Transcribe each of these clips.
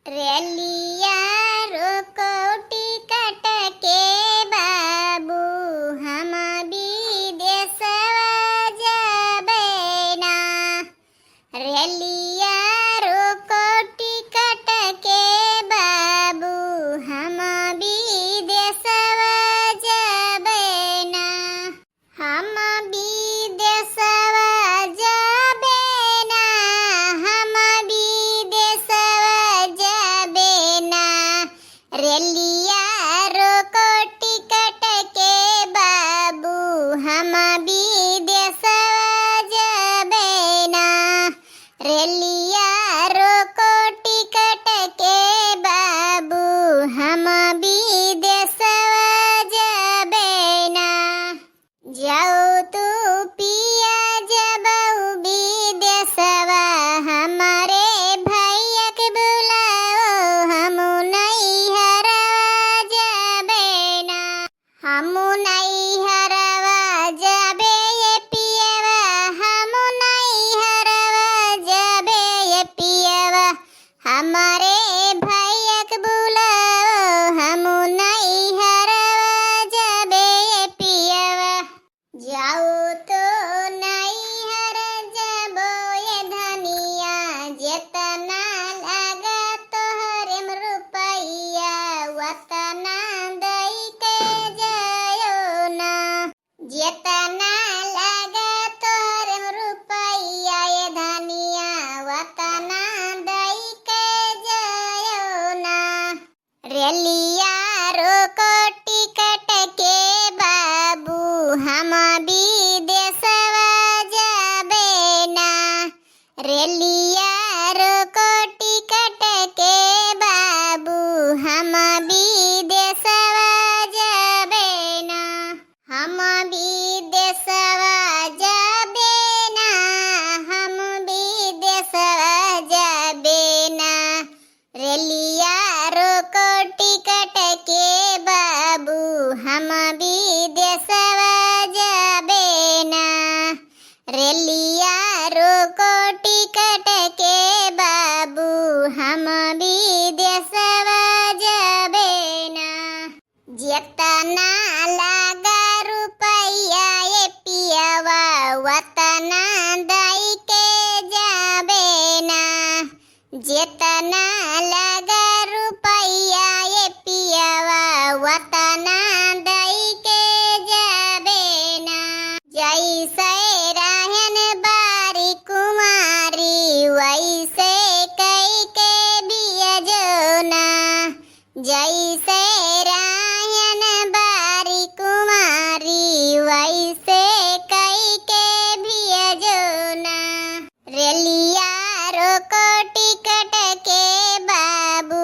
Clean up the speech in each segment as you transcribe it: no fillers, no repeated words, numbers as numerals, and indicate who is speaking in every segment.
Speaker 1: रेलिया रोको टिकट के बाबू हम विदेशवा जबेना। रेलिया रोको टिकट के बाबू हम विदेशवा जबेना। हम विदेशवा जबेना। हम विदेशवा जबेना। रेलिया रोको टिकट के बाबू हम विदेशवा जबेना। रेलिया रोको टिकट के बाबू हम विदेशवा जबेना। जाओ तू पिया जबऊ विदेशवा हमारे भैया के बुलाओ हम नहीं हरवा जबेना। हम नहीं हरवा जबे ये पियवा हम नहीं हरवा जबे ये पियवा हमारे भैया के बुलाओ हम नहीं हरवा जबे ये पियवा। जाओ तो नहीं हर जबो ये धनिया जेतना लगा तोहरे में रुपैया वतना दई के जायो ना। जेतना लगा तोहरे में रुपैया ये धनिया वतना दई के जायो ना। रेलिया रोको टिकट के बाबू हम विदेशवा जबेना। रेलिया रोको टिकट के बाबू हम विदेशवा जबेना। हम विदेशवा जबेना। हम विदेशवा जबेना। रेलिया रोको टिकट के बाबू हम विदेशवा जबेना। रेलिया रोको टिकट के बाबू हम विदेशवा जबेना। जेतना लगा रुपैया ये पियवा वतना दई के जबेना। जेतना लगा रुपैया ये पियवा वतना दई के जबेना। जैसे रहन बारी कुमारी वैसे कई के बियजोना। जैसे रहन बारी कुमारी वैसे कई के बियजोना। रेलिया रोको टिकट के बाबू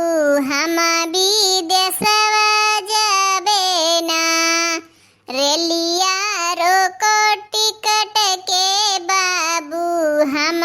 Speaker 1: हम विदेशवा जबेना। रेलिया रोको टिकट के बाबू हम